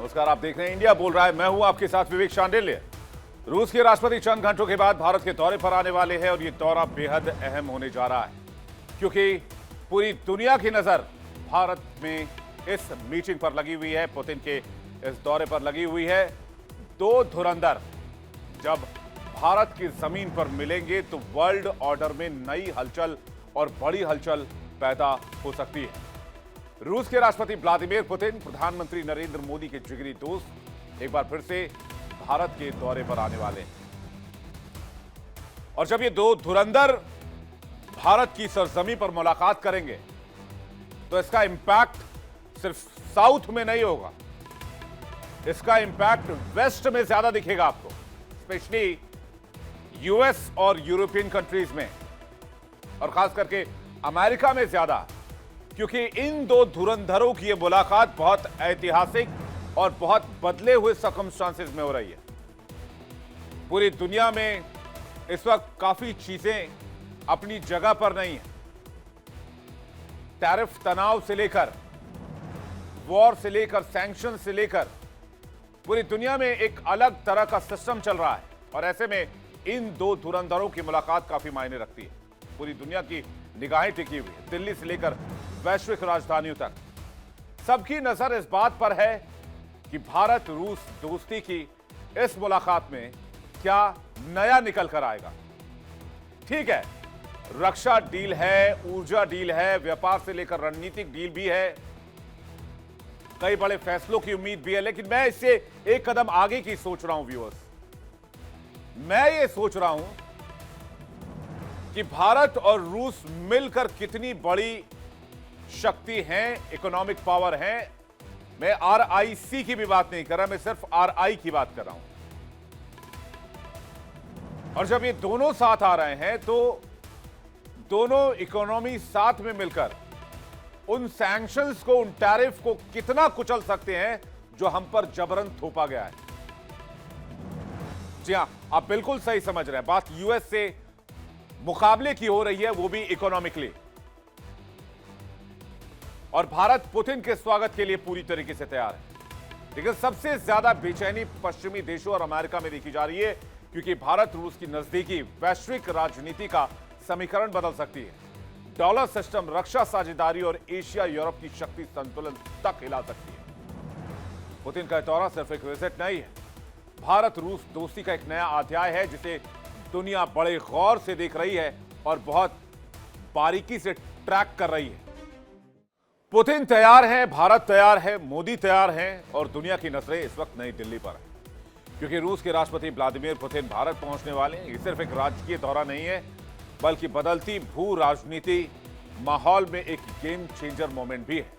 नमस्कार, आप देख रहे हैं इंडिया बोल रहा है। मैं हूं आपके साथ विवेक शांडिल्य। रूस के राष्ट्रपति चंद घंटों के बाद भारत के दौरे पर आने वाले हैं और ये दौरा बेहद अहम होने जा रहा है क्योंकि पूरी दुनिया की नजर भारत में इस मीटिंग पर लगी हुई है, पुतिन के इस दौरे पर लगी हुई है। दो धुरंधर जब भारत की जमीन पर मिलेंगे तो वर्ल्ड ऑर्डर में नई हलचल और बड़ी हलचल पैदा हो सकती है। रूस के राष्ट्रपति व्लादिमीर पुतिन, प्रधानमंत्री नरेंद्र मोदी के जिगरी दोस्त, एक बार फिर से भारत के दौरे पर आने वाले हैं। और जब ये दो धुरंधर भारत की सरजमी पर मुलाकात करेंगे तो इसका इंपैक्ट सिर्फ साउथ में नहीं होगा, इसका इंपैक्ट वेस्ट में ज्यादा दिखेगा आपको, स्पेशली यूएस और यूरोपियन कंट्रीज में, और खास करके अमेरिका में ज्यादा, क्योंकि इन दो धुरंधरों की यह मुलाकात बहुत ऐतिहासिक और बहुत बदले हुए सर्कमस्टांसेस में हो रही है। पूरी दुनिया में इस वक्त काफी चीजें अपनी जगह पर नहीं है। टैरिफ तनाव से लेकर, वॉर से लेकर, सैंक्शन से लेकर पूरी दुनिया में एक अलग तरह का सिस्टम चल रहा है और ऐसे में इन दो धुरंधरों की मुलाकात काफी मायने रखती है। पूरी दुनिया की निगाहें टिकी हुई है, दिल्ली से लेकर वैश्विक राजधानियों तक। सबकी नजर इस बात पर है कि भारत रूस दोस्ती की इस मुलाकात में क्या नया निकल कर आएगा। ठीक है, रक्षा डील है, ऊर्जा डील है, व्यापार से लेकर रणनीतिक डील भी है, कई बड़े फैसलों की उम्मीद भी है, लेकिन मैं इससे एक कदम आगे की सोच रहा हूं व्यूअर्स। मैं ये सोच रहा हूं कि भारत और रूस मिलकर कितनी बड़ी शक्ति हैं, इकोनॉमिक पावर हैं। मैं आरआईसी की भी बात नहीं कर रहा, मैं सिर्फ आरआई की बात कर रहा हूं। और जब ये दोनों साथ आ रहे हैं तो दोनों इकोनॉमी साथ में मिलकर उन सैंक्शंस को, उन टैरिफ को कितना कुचल सकते हैं जो हम पर जबरन थोपा गया है। जी हां, आप बिल्कुल सही समझ रहे हैं, बात यूएस से मुकाबले की हो रही है, वो भी इकोनॉमिकली। और भारत पुतिन के स्वागत के लिए पूरी तरीके से तैयार है। लेकिन सबसे ज्यादा बेचैनी पश्चिमी देशों और अमेरिका में देखी जा रही है क्योंकि भारत रूस की नजदीकी वैश्विक राजनीति का समीकरण बदल सकती है। डॉलर सिस्टम, रक्षा साझेदारी और एशिया यूरोप की शक्ति संतुलन तक हिला सकती है। पुतिन का दौरा सिर्फ एक विजिट नहीं है, भारत रूस दोस्ती का एक नया अध्याय है जिसे दुनिया बड़े गौर से देख रही है और बहुत बारीकी से ट्रैक कर रही है। पुतिन तैयार हैं, भारत तैयार है, मोदी तैयार हैं और दुनिया की नजरें इस वक्त नई दिल्ली पर है क्योंकि रूस के राष्ट्रपति व्लादिमीर पुतिन भारत पहुंचने वाले हैं। ये सिर्फ एक राजकीय दौरा नहीं है बल्कि बदलती भू राजनीति माहौल में एक गेम चेंजर मोमेंट भी है।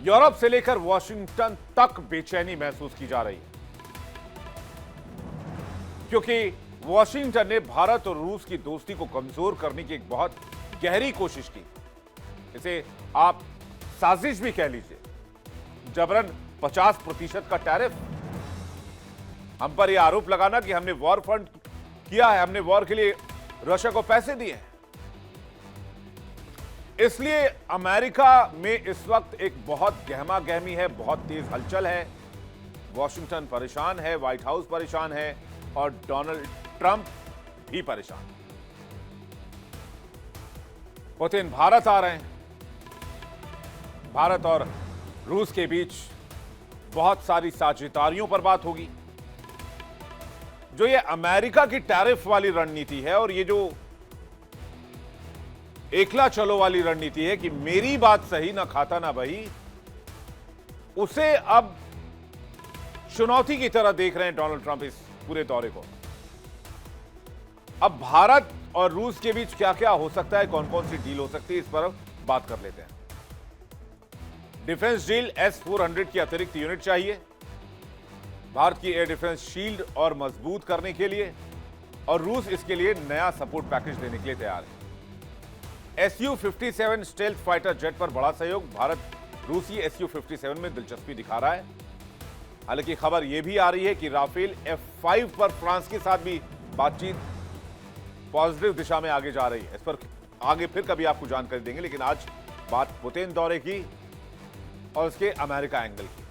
यूरोप से लेकर वॉशिंगटन तक बेचैनी महसूस की जा रही है क्योंकि वॉशिंगटन ने भारत और रूस की दोस्ती को कमजोर करने की एक बहुत गहरी कोशिश की। इसे आप साजिश भी कह लीजिए। जबरन 50% का टैरिफ, हम पर यह आरोप लगाना कि हमने वॉर फंड किया है, हमने वॉर के लिए रशिया को पैसे दिए हैं। इसलिए अमेरिका में इस वक्त एक बहुत गहमा गहमी है, बहुत तेज हलचल है। वॉशिंगटन परेशान है, व्हाइट हाउस परेशान है और डोनाल्ड ट्रंप भी परेशान। पुतिन भारत आ रहे हैं। भारत और रूस के बीच बहुत सारी साझेदारियों पर बात होगी। जो ये अमेरिका की टैरिफ वाली रणनीति है और ये जो एकला चलो वाली रणनीति है कि मेरी बात सही ना खाता ना बही, उसे अब चुनौती की तरह देख रहे हैं डोनाल्ड ट्रंप इस पूरे दौरे को। अब भारत और रूस के बीच क्या क्या हो सकता है, कौन कौन सी डील हो सकती है, इस पर बात कर लेते हैं। डिफेंस डील, S-400 की अतिरिक्त यूनिट चाहिए भारत की एयर डिफेंस शील्ड और मजबूत करने के लिए, और रूस इसके लिए नया सपोर्ट पैकेज देने के लिए तैयार है। Su-57 स्टेल्थ फाइटर जेट पर बड़ा सहयोग, भारत रूसी Su-57 में दिलचस्पी दिखा रहा है। हालांकि खबर यह भी आ रही है कि राफेल F-5 पर फ्रांस के साथ भी बातचीत पॉजिटिव दिशा में आगे जा रही है। इस पर आगे फिर कभी आपको जानकारी देंगे, लेकिन आज बात पुतिन दौरे की और उसके अमेरिका एंगल की।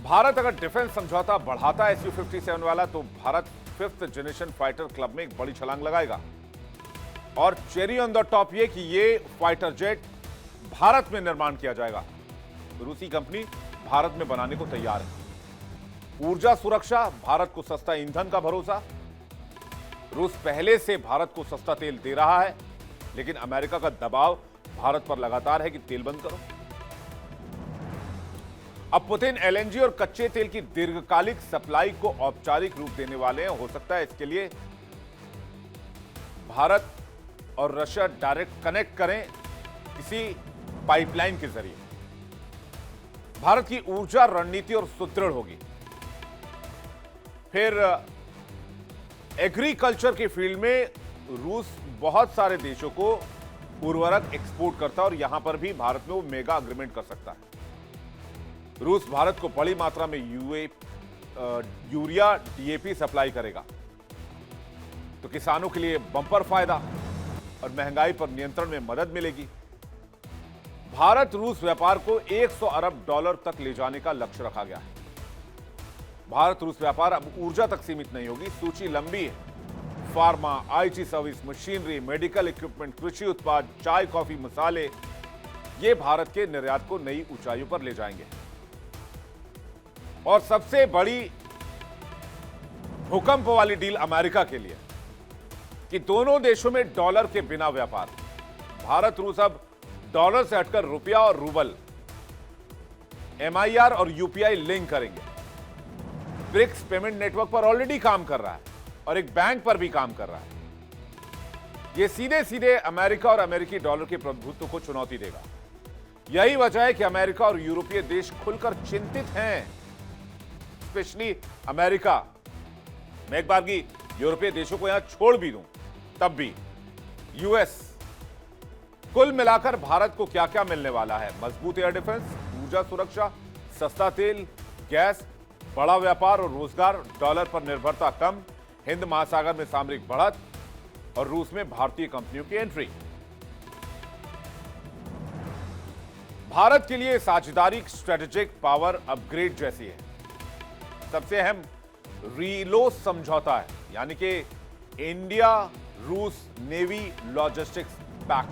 भारत अगर डिफेंस समझौता बढ़ाता है Su-57 वाला, तो Bharat 5th generation fighter club में एक बड़ी छलांग लगाएगा। और चेरी ऑन द टॉप ये कि ये फाइटर जेट भारत में निर्माण किया जाएगा। रूसी कंपनी भारत में बनाने को तैयार है। ऊर्जा सुरक्षा, भारत को सस्ता ईंधन का भरोसा। रूस पहले से भारत को सस्ता तेल दे रहा है, लेकिन अमेरिका का दबाव भारत पर लगातार है कि तेल बंद करो। अब पुतिन एलएनजी और कच्चे तेल की दीर्घकालिक सप्लाई को औपचारिक रूप देने वाले हैं। हो सकता है इसके लिए भारत और रशिया डायरेक्ट कनेक्ट करें किसी पाइपलाइन के जरिए। भारत की ऊर्जा रणनीति और सुदृढ़ होगी। फिर एग्रीकल्चर की फील्ड में रूस बहुत सारे देशों को उर्वरक एक्सपोर्ट करता है और यहां पर भी भारत में वो मेगा अग्रीमेंट कर सकता है। रूस भारत को बड़ी मात्रा में यूरिया डीएपी सप्लाई करेगा, तो किसानों के लिए बंपर फायदा और महंगाई पर नियंत्रण में मदद मिलेगी। भारत रूस व्यापार को 100 अरब डॉलर तक ले जाने का लक्ष्य रखा गया है। भारत रूस व्यापार अब ऊर्जा तक सीमित नहीं होगी, सूची लंबी है। Pharma, IT service, machinery, medical equipment, कृषि उत्पाद, चाय, कॉफी, मसाले, ये भारत के निर्यात को नई ऊंचाइयों पर ले जाएंगे। और सबसे बड़ी भूकंप वाली डील अमेरिका के लिए कि दोनों देशों में डॉलर के बिना व्यापार। भारत रूस अब डॉलर से हटकर रुपया और रूबल, एमआईआर और यूपीआई लिंक करेंगे। ब्रिक्स पेमेंट नेटवर्क पर ऑलरेडी काम कर रहा है और एक बैंक पर भी काम कर रहा है। यह सीधे सीधे अमेरिका और अमेरिकी डॉलर के प्रभुत्व को चुनौती देगा। यही वजह है कि अमेरिका और यूरोपीय देश खुलकर चिंतित हैं, स्पेशली अमेरिका। मैं एक बार की यूरोपीय देशों को यहां छोड़ भी दूं, तब भी यूएस। कुल मिलाकर भारत को क्या क्या मिलने वाला है? मजबूत एयर डिफेंस, ऊर्जा सुरक्षा, सस्ता तेल, गैस, बड़ा व्यापार और रोजगार, डॉलर पर निर्भरता कम, हिंद महासागर में सामरिक बढ़त और रूस में भारतीय कंपनियों की एंट्री। भारत के लिए साझेदारी स्ट्रेटेजिक पावर अपग्रेड जैसी है। सबसे अहम रीलो समझौता है, यानी कि इंडिया रूस नेवी लॉजिस्टिक्स पैक्ट।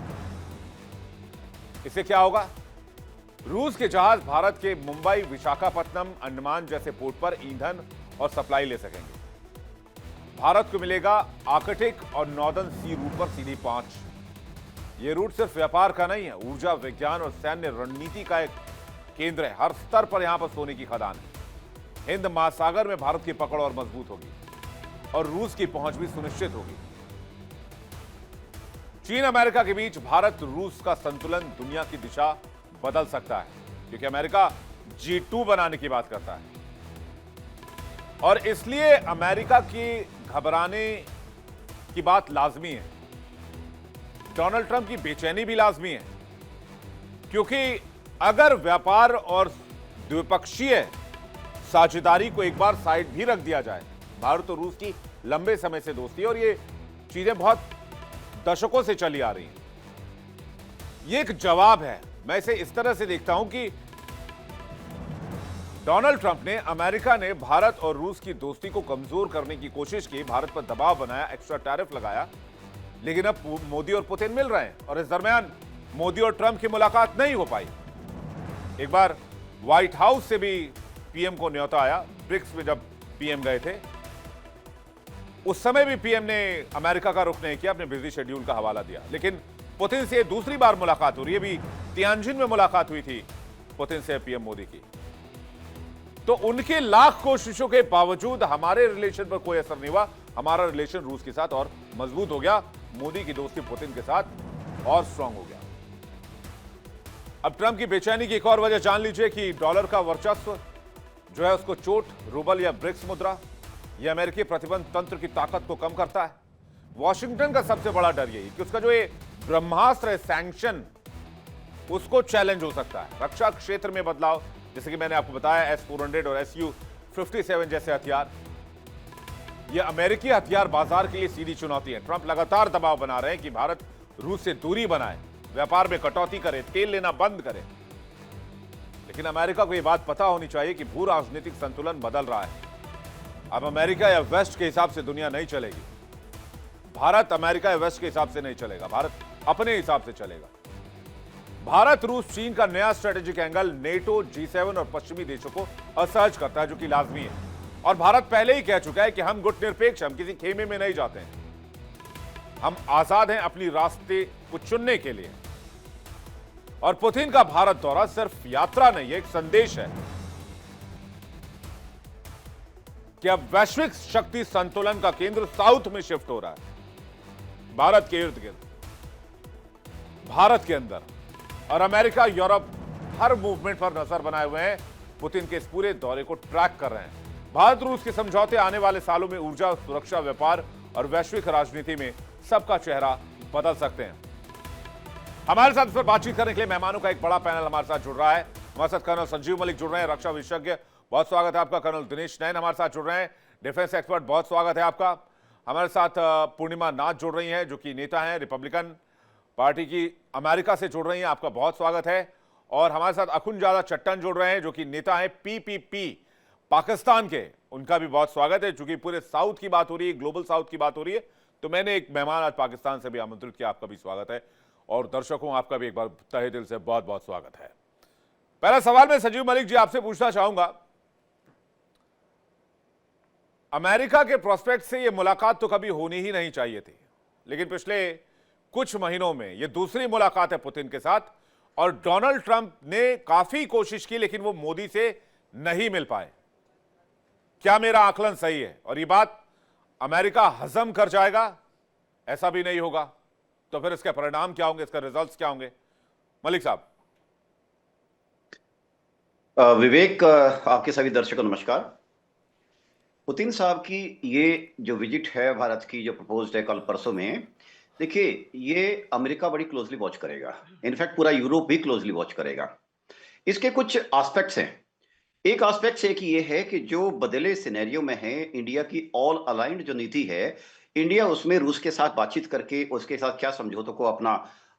इससे क्या होगा? रूस के जहाज भारत के मुंबई, विशाखापत्तनम, अंडमान जैसे पोर्ट पर ईंधन और सप्लाई ले सकेंगे। भारत को मिलेगा आर्कटिक और नॉर्दर्न सी रूट पर सीधी पहुंच। यह रूट सिर्फ व्यापार का नहीं है, ऊर्जा, विज्ञान और सैन्य रणनीति का एक केंद्र है। हर स्तर पर यहां पर सोने की खदान है। हिंद महासागर में भारत की पकड़ और मजबूत होगी और रूस की पहुंच भी सुनिश्चित होगी। चीन अमेरिका के बीच भारत रूस का संतुलन दुनिया की दिशा बदल सकता है, क्योंकि अमेरिका G2 बनाने की बात करता है और इसलिए अमेरिका की घबराने की बात लाजमी है। डोनाल्ड ट्रंप की बेचैनी भी लाजमी है, क्योंकि अगर व्यापार और द्विपक्षीय साझेदारी को एक बार साइड भी रख दिया जाए, भारत और रूस की लंबे समय से दोस्ती है और ये चीजें बहुत दशकों से चली आ रही हैं। ये एक जवाब है। मैं इसे इस तरह से देखता हूं कि डोनाल्ड ट्रंप ने, अमेरिका ने भारत और रूस की दोस्ती को कमजोर करने की कोशिश की, भारत पर दबाव बनाया, एक्स्ट्रा टैरिफ लगाया, लेकिन अब मोदी और पुतिन मिल रहे हैं और इस दरमियान मोदी और ट्रंप की मुलाकात नहीं हो पाई। एक बार व्हाइट हाउस से भी पीएम को न्योता आया, ब्रिक्स में जब पीएम गए थे उस समय भी पीएम ने अमेरिका का रुख नहीं किया, अपने बिजी शेड्यूल का हवाला दिया। लेकिन पुतिन से दूसरी बार मुलाकात हो रही है। भी तियानजिन में मुलाकात हुई थी पुतिन से पीएम मोदी की। तो उनके लाख कोशिशों के बावजूद हमारे रिलेशन पर कोई असर नहीं हुआ। हमारा रिलेशन रूस के साथ और मजबूत हो गया, मोदी की दोस्ती पुतिन के साथ और स्ट्रांग हो गया। अब ट्रंप की बेचैनी की एक और वजह जान लीजिए कि डॉलर का वर्चस्व जो है उसको चोट रूबल या ब्रिक्स मुद्रा, यह अमेरिकी प्रतिबंध तंत्र की ताकत को कम करता है। वॉशिंगटन का सबसे बड़ा डर यही कि उसका जो ये ब्रह्मास्त्र है सैंक्शन, उसको चैलेंज हो सकता है। रक्षा क्षेत्र में बदलाव, जैसे कि मैंने आपको बताया, S-400 और Su-57 जैसे हथियार, ये अमेरिकी हथियार बाजार के लिए सीधी चुनौती है। ट्रंप लगातार दबाव बना रहे हैं कि भारत रूस से दूरी बनाए, व्यापार में कटौती करे, तेल लेना बंद करे। लेकिन अमेरिका को यह बात पता होनी चाहिए कि भू राजनीतिक संतुलन बदल रहा है। अब अमेरिका या वेस्ट के हिसाब से दुनिया नहीं चलेगी। भारत अमेरिका या वेस्ट के हिसाब से नहीं चलेगा, भारत अपने हिसाब से चलेगा। भारत रूस चीन का नया स्ट्रेटेजिक एंगल नेटो, G7 और पश्चिमी देशों को असहज करता है, जो कि लाजमी है। और भारत पहले ही कह चुका है कि हम गुटनिरपेक्ष, हम किसी खेमे में नहीं जाते हैं, हम आजाद हैं अपनी रास्ते को चुनने के लिए। और पुतिन का भारत दौरा सिर्फ यात्रा नहीं है, एक संदेश है कि अब वैश्विक शक्ति संतुलन का केंद्र साउथ में शिफ्ट हो रहा है, भारत के इर्द गिर्द, भारत के अंदर। और अमेरिका, यूरोप हर मूवमेंट पर नजर बनाए हुए हैं, पुतिन के इस पूरे दौरे को ट्रैक कर रहे हैं। भारत रूस के समझौते आने वाले सालों में ऊर्जा, सुरक्षा, व्यापार और वैश्विक राजनीति में सबका चेहरा बदल सकते हैं। हमारे साथ इस पर बातचीत करने के लिए मेहमानों का एक बड़ा पैनल हमारे साथ जुड़ रहा है। हमारे साथ कर्नल संजीव मलिक जुड़ रहे हैं, रक्षा विशेषज्ञ, बहुत स्वागत है आपका। कर्नल दिनेश नैन हमारे साथ जुड़ रहे हैं, डिफेंस एक्सपर्ट, बहुत स्वागत है आपका। हमारे साथ पूर्णिमा नाथ जुड़ रही हैं, जो कि नेता हैं, रिपब्लिकन पार्टी की, अमेरिका से जुड़ रही हैं, आपका बहुत स्वागत है। और हमारे साथ अखुनजादा चट्टन जुड़ रहे हैं, जो कि नेता हैं PPP पाकिस्तान के, उनका भी बहुत स्वागत है। चूंकि पूरे साउथ की बात हो रही है, ग्लोबल साउथ की बात हो रही है, तो मैंने एक मेहमान आज पाकिस्तान से भी आमंत्रित किया, आपका भी स्वागत है। और दर्शकों, आपका भी एक बार तहे दिल से बहुत बहुत स्वागत है। पहला सवाल मैं संजीव मलिक जी आपसे पूछना चाहूंगा, अमेरिका के प्रोस्पेक्ट से यह मुलाकात तो कभी होनी ही नहीं चाहिए थी, लेकिन पिछले कुछ महीनों में यह दूसरी मुलाकात है पुतिन के साथ। और डोनाल्ड ट्रंप ने काफी कोशिश की, लेकिन वो मोदी से नहीं मिल पाए। क्या मेरा आकलन सही है? और ये बात अमेरिका हजम कर जाएगा? ऐसा भी नहीं होगा तो फिर इसके परिणाम क्या होंगे, इसका रिजल्ट्स क्या होंगे? मलिक साहब। विवेक, आपके सभी दर्शकों नमस्कार। पुतिन साहब की ये जो विजिट है भारत की, जो प्रपोज्ड है कल परसों में, देखिए ये अमेरिका बड़ी क्लोजली वॉच करेगा, इनफैक्ट पूरा यूरोप भी क्लोजली वॉच करेगा। इसके कुछ एस्पेक्ट्स हैं। एक एस्पेक्ट एक ये है कि जो बदले सिनेरियो में है, इंडिया की ऑल अलाइंड जो नीति है, इंडिया उसमें रूस के साथ बातचीत करके उसके साथ क्या समझौतों को अपना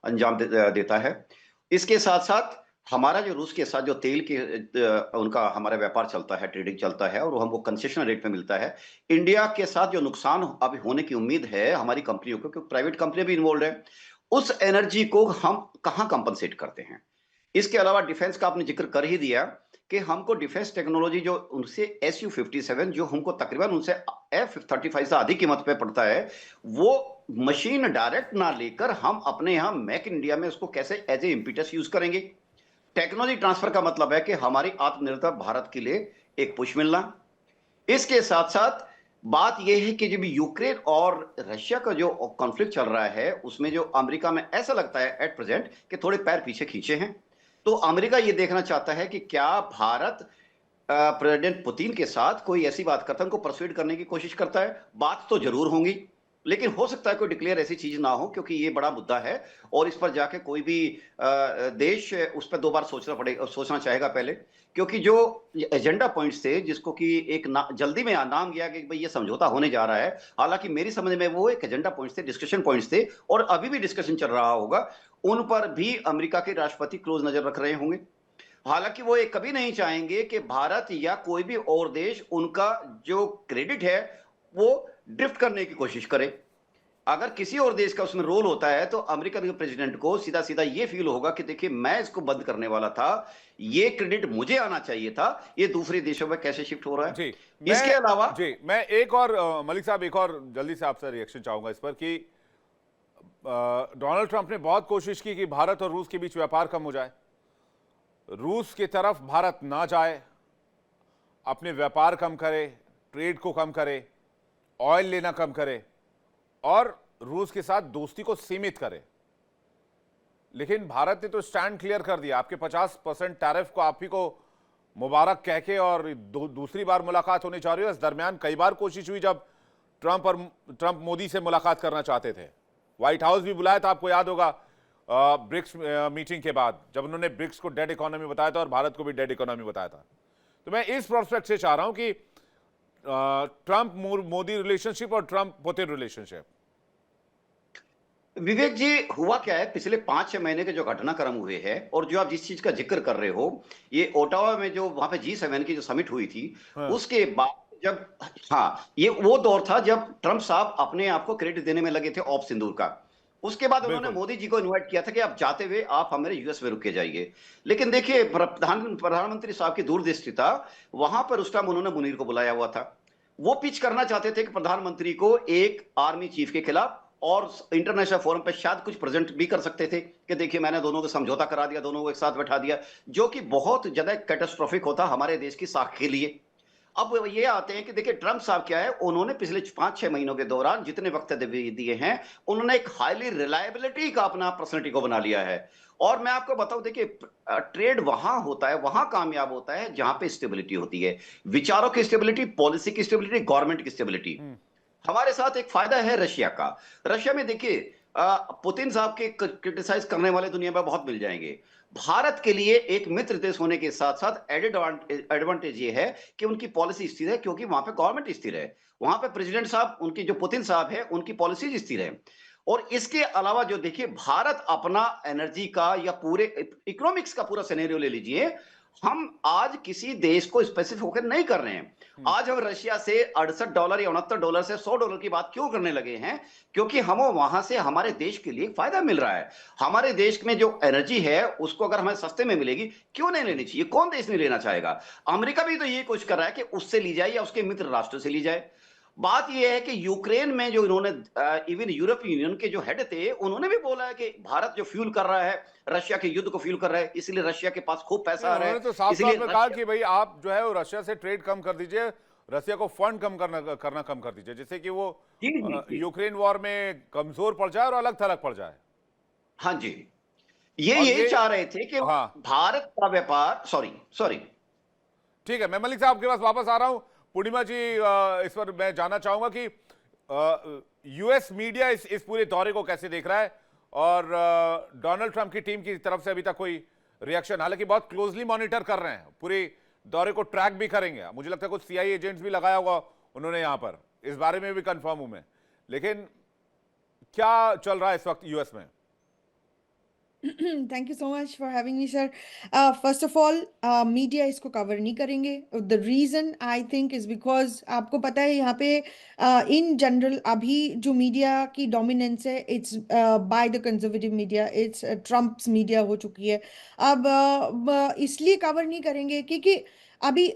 अंजाम देता है। इसके साथ साथ हमारा जो रूस के साथ जो तेल के उनका हमारा व्यापार चलता है, ट्रेडिंग चलता है, और वो हमको कंसेशन रेट पे मिलता है। इंडिया के साथ जो नुकसान अभी होने की उम्मीद है हमारी कंपनियों को, क्योंकि प्राइवेट कंपनी भी इन्वॉल्व है, उस एनर्जी को हम कहाँ कंपनसेट करते हैं। इसके अलावा डिफेंस का आपने जिक्र कर ही दिया कि हमको डिफेंस टेक्नोलॉजी जो उनसे Su-57 जो हमको तकरीबन उनसे F-35 से अधिक कीमत पे पड़ता है, वो मशीन डायरेक्ट ना लेकर हम अपने यहाँ मेक इन इंडिया में उसको कैसे एज ए इम्पिटस यूज करेंगे। टेक्नोलॉजी ट्रांसफर का मतलब है कि हमारी आत्मनिर्भर भारत के लिए एक पुश मिलना। इसके साथ साथ बात यह है कि जब यूक्रेन और रशिया का जो कॉन्फ्लिक्ट चल रहा है, उसमें जो अमेरिका में ऐसा लगता है एट प्रेजेंट कि थोड़े पैर पीछे खींचे हैं। तो अमेरिका ये देखना चाहता है कि क्या भारत प्रेसिडेंट पुतिन के साथ कोई ऐसी बात करता है, उनको परसुएड करने की कोशिश करता है। बात तो जरूर होंगी, लेकिन हो सकता है कोई डिक्लेयर ऐसी चीज ना हो, क्योंकि ये बड़ा मुद्दा है और इस पर जाके कोई भी देश उस पर दो बार सोचना चाहेगा पहले, क्योंकि जो एजेंडा पॉइंट्स थे जिसको कि एक जल्दी में नाम गया कि भाई ये समझौता होने जा रहा है, हालांकि मेरी समझ में वो एक एजेंडा पॉइंट्स थे, डिस्कशन पॉइंट्स थे, और अभी भी डिस्कशन चल रहा होगा। उन पर भी अमेरिका के राष्ट्रपति क्लोज नजर रख रहे होंगे। हालांकि वो ये कभी नहीं चाहेंगे कि भारत या कोई भी और देश उनका जो क्रेडिट है वो ड्रिफ्ट करने की कोशिश करे। अगर किसी और देश का उसमें रोल होता है तो अमेरिकन प्रेसिडेंट को सीधा सीधा ये फील होगा कि देखिए मैं इसको बंद करने वाला था, ये क्रेडिट मुझे आना चाहिए था, ये दूसरे देशों में कैसे शिफ्ट हो रहा है। जी, इसके अलावा जी मैं एक और मलिक साहब एक और जल्दी से आपसे रिएक्शन चाहूंगा इस पर कि डोनाल्ड ट्रंप ने बहुत कोशिश की कि भारत और रूस के बीच व्यापार कम हो जाए, रूस की तरफ भारत ना जाए, अपने व्यापार कम करे, ट्रेड को कम करे, ऑयल लेना कम करे और रूस के साथ दोस्ती को सीमित करे। लेकिन भारत ने तो स्टैंड क्लियर कर दिया, आपके 50% टैरिफ को आप ही को मुबारक कह के, और दूसरी बार मुलाकात होने जा रही है। इस दरमियान कई बार कोशिश हुई जब ट्रंप मोदी से मुलाकात करना चाहते थे, व्हाइट हाउस भी बुलाया था, आपको याद होगा ब्रिक्स मीटिंग के बाद जब उन्होंने ब्रिक्स को डेड इकोनॉमी बताया था और भारत को भी डेड इकोनॉमी बताया था। तो मैं इस प्रोस्पेक्ट से चाह रहा हूं कि ट्रंप मोदी रिलेशनशिप और ट्रंप पुतिन रिलेशनशिप। विवेक जी, हुआ क्या है पिछले 5-6 महीने के जो घटनाक्रम हुए हैं और जो आप जिस चीज का जिक्र कर रहे हो, ये ओटावा में जो वहां पे G7 की जो समिट हुई थी, हाँ, उसके बाद जब, हाँ, ये वो दौर था जब ट्रंप साहब अपने आप को क्रेडिट देने में लगे थे ऑप सिंदूर का। उसके बाद उन्होंने बिल्कुल। मोदी जी को इनवाइट किया था कि आप जाते हुए आप हमारे यूएस में रुक के जाइए। लेकिन देखिए, प्रधानमंत्री साहब की दूरदृष्टिता, वहां पर उस टाइम उन्होंने मुनीर को बुलाया हुआ था। वो पिच करना चाहते थे कि प्रधानमंत्री को एक आर्मी चीफ के खिलाफ, और इंटरनेशनल फोरम पे शायद कुछ प्रेजेंट भी कर सकते थे कि देखिए मैंने दोनों को समझौता करा दिया, दोनों को एक साथ बैठा दिया, जो कि बहुत ज्यादा कैटास्ट्रोफिक होता हमारे देश की साख के लिए। अब वो ये आते हैं कि देखिए ट्रंप साहब क्या है, उन्होंने पिछले 5-6 महीनों के दौरान जितने वक्तव्य दिए हैं, उन्होंने एक हाईली रिलायबिलिटी का अपना पर्सनैलिटी को बना लिया है। और मैं आपको बताऊं, देखिए ट्रेड वहां होता है, वहां कामयाब होता है जहां पे स्टेबिलिटी होती है, विचारों की स्टेबिलिटी, पॉलिसी की स्टेबिलिटी, गवर्नमेंट की स्टेबिलिटी। हम्म। हमारे साथ एक फायदा है रशिया का। रशिया में देखिए, पुतिन साहब के क्रिटिसाइज करने वाले दुनिया में बहुत मिल जाएंगे। भारत के लिए एक मित्र देश होने के साथ साथ एडेड एडवांटेज ये है कि उनकी पॉलिसी स्थिर है, क्योंकि वहां पे गवर्नमेंट स्थिर है। वहां पे प्रेसिडेंट साहब, उनकी जो पुतिन साहब है, उनकी पॉलिसीज स्थिर है। और इसके अलावा जो देखिए, भारत अपना एनर्जी का या पूरे इकोनॉमिक्स का पूरा सिनेरियो ले लीजिए, हम आज किसी देश को स्पेसिफिक होकर नहीं कर रहे हैं। हम्म। आज हम रशिया से $68 या $69 से $100 की बात क्यों करने लगे हैं? क्योंकि हम वहां से हमारे देश के लिए फायदा मिल रहा है। हमारे देश में जो एनर्जी है, उसको अगर हमें सस्ते में मिलेगी, क्यों नहीं लेनी चाहिए? कौन देश नहीं लेना चाहेगा? अमेरिका भी तो ये कुछ कर रहा है कि उससे ली जाए या उसके मित्र राष्ट्र से ली जाए। बात यह है कि यूक्रेन में जो इन्होंने, इवन यूरोपीय यूनियन के जो हेड थे, उन्होंने भी बोला है कि भारत जो फ्यूल कर रहा है, रशिया के युद्ध को फ्यूल कर रहा है, इसलिए रशिया के पास खूब पैसा नहीं, आ रहा उन्होंने है, तो साफ तौर इसलिए पे कहा रशिया। कि भाई आप जो है वो रशिया से ट्रेड कम कर दीजिए, रशिया को फंड कम करना कम कर दीजिए, जिससे कि वो जी जी जी। यूक्रेन वॉर में कमजोर पड़ जाए और अलग थलग पड़ जाए। हाँ जी, ये और यही ये, चाह रहे थे कि हाँ, भारत का व्यापार, सॉरी सॉरी। ठीक है, मैं मलिक साहब के पास वापस आ रहा हूं। पूर्णिमा जी, इस पर मैं जानना चाहूंगा कि यूएस मीडिया इस पूरे दौरे को कैसे देख रहा है, और डोनाल्ड ट्रंप की टीम की तरफ से अभी तक कोई रिएक्शन, हालांकि बहुत क्लोजली मॉनिटर कर रहे हैं, पूरे दौरे को ट्रैक भी करेंगे, मुझे लगता है कुछ सीआईए एजेंट्स भी लगाया होगा उन्होंने यहां पर, इस बारे में भी कंफर्म हूं मैं। लेकिन क्या चल रहा है इस वक्त यूएस में? Thank you so much for having me sir. First of all, media इसको कवर नहीं करेंगे। The reason I think is because आपको पता है यहाँ पे इन जनरल अभी जो मीडिया की डोमिनेंस है, it's by the conservative media, it's Trump's media हो चुकी है। अब इसलिए कवर नहीं करेंगे क्योंकि अभी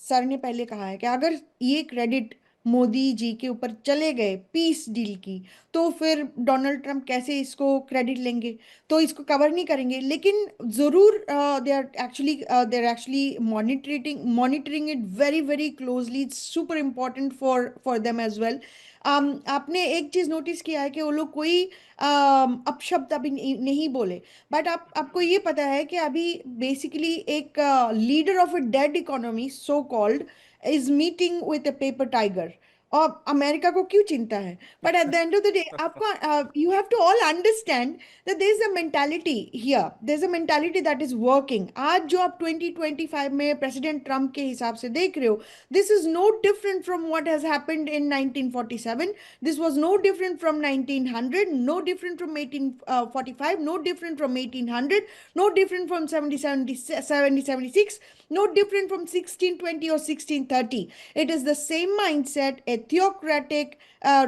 सर ने पहले कहा है कि अगर ये क्रेडिट मोदी जी के ऊपर चले गए पीस डील की, तो फिर डोनाल्ड ट्रंप कैसे इसको क्रेडिट लेंगे? तो इसको कवर नहीं करेंगे। लेकिन ज़रूर they are actually monitoring it very very closely. It's super important for them as well. आपने एक चीज़ नोटिस किया है कि वो लोग कोई अपशब्द अभी नहीं बोले। बट आपको ये पता है कि अभी बेसिकली एक leader of a dead economy so called is meeting with a paper tiger. और अमेरिका को क्यों चिंता है? But at the end of the day आपको you have to all understand that there is a mentality here, there is a mentality that is working. आज जो आप 2025 में प्रेसिडेंट ट्रम्प के हिसाब से देख रहे हो, this is no different from what has happened in 1947। This was no different from 1900, no different from 1845, no different from 1800, no different from 7076, no different from 1620 or 1630. It is the same mindset, a theocratic,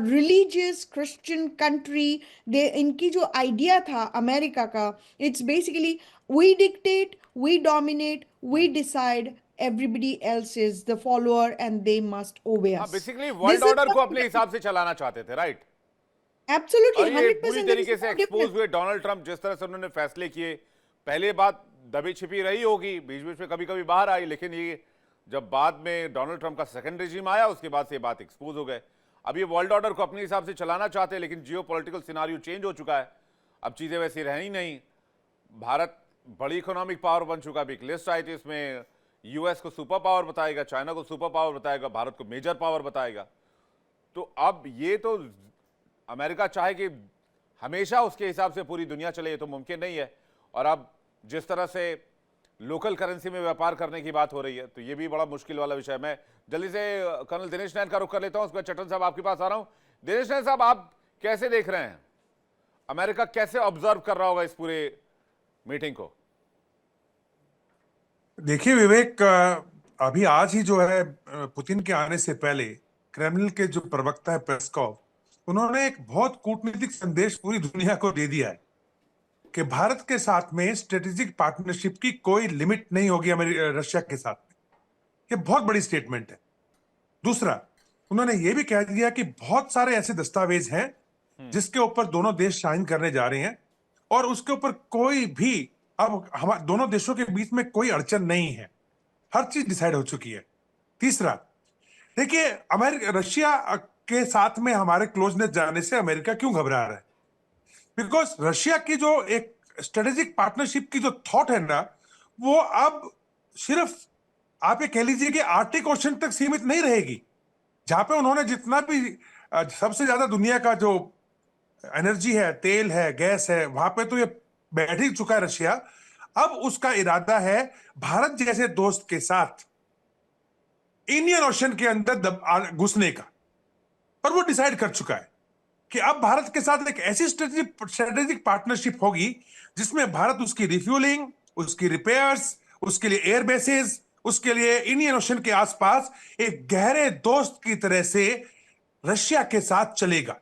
religious Christian country. they इनकी जो idea था America का, it's basically we dictate, we dominate, we decide, everybody else is the follower and they must obey हाँ, us. Basically world This is order को अपने what, हिसाब से चलाना चाहते थे, राइट? absolutely और ये पूरी 100%, there is तरीके से no एक्सपोज difference. हुए डोनाल्ड ट्रंप, जिस तरह से उन्होंने फैसले किए। पहले बात दबी छिपी रही होगी, बीच बीच में कभी कभी बाहर आई, लेकिन ये जब बाद में डोनाल्ड ट्रंप का सेकंड रेजिम आया, उसके बाद से ये बात एक्सपोज हो गए। अब ये वर्ल्ड ऑर्डर को अपने हिसाब से चलाना चाहते हैं, लेकिन जियो पॉलिटिकल सिनारियो चेंज हो चुका है, अब चीजें वैसी रह ही नहीं। भारत बड़ी इकोनॉमिक पावर बन चुका है। एक लिस्ट आई थी, इसमें यूएस को सुपर पावर बताएगा, चाइना को सुपर पावर बताएगा, भारत को मेजर पावर बताएगा। तो अब ये तो अमेरिका चाहे कि हमेशा उसके हिसाब से पूरी दुनिया चले, ये तो मुमकिन नहीं है। और अब जिस तरह से लोकल करेंसी में व्यापार करने की बात हो रही है, तो ये भी बड़ा मुश्किल वाला विषय है। मैं जल्दी से कर्नल दिनेश नैन का रुख कर लेता हूं, उसके बाद चट्टन साहब आपके पास आ रहा हूं। दिनेश नैन साहब, आप कैसे देख रहे हैं? अमेरिका कैसे ऑब्जर्व कर रहा होगा इस पूरे मीटिंग को? देखिए विवेक, अभी आज ही जो है पुतिन के आने से पहले क्रेमलिन के जो प्रवक्ता है पेस्कॉव, उन्होंने एक बहुत कूटनीतिक संदेश पूरी दुनिया को दे दिया है कि भारत के साथ में स्ट्रेटेजिक पार्टनरशिप की कोई लिमिट नहीं होगी रशिया के साथ में। ये बहुत बड़ी स्टेटमेंट है। दूसरा, उन्होंने ये भी कह दिया कि बहुत सारे ऐसे दस्तावेज हैं जिसके ऊपर दोनों देश साइन करने जा रहे हैं और उसके ऊपर कोई भी, अब हमारे दोनों देशों के बीच में कोई अड़चन नहीं है, हर चीज डिसाइड हो चुकी है। तीसरा, देखिए रशिया के साथ में हमारे क्लोजनेस जाने से अमेरिका क्यों घबरा रहा है? बिकॉज रशिया की जो एक स्ट्रेटेजिक पार्टनरशिप की जो थॉट है ना, वो अब सिर्फ आप ये कह लीजिए कि आर्टिक ओशन तक सीमित नहीं रहेगी, जहां पे उन्होंने जितना भी सबसे ज्यादा दुनिया का जो एनर्जी है, तेल है, गैस है, वहां पे तो ये बैठ ही चुका है रशिया। अब उसका इरादा है भारत जैसे दोस्त के साथ इंडियन ओशन के अंदर घुसने का, और वो डिसाइड कर चुका है कि अब भारत के साथ एक ऐसी स्ट्रेटेजिक पार्टनरशिप होगी जिसमें भारत उसकी रिफ्यूलिंग, उसकी रिपेयर्स, उसके लिए एयर बेसेस, उसके लिए इंडियन ओशन के आसपास एक गहरे दोस्त की तरह से रशिया के साथ चलेगा।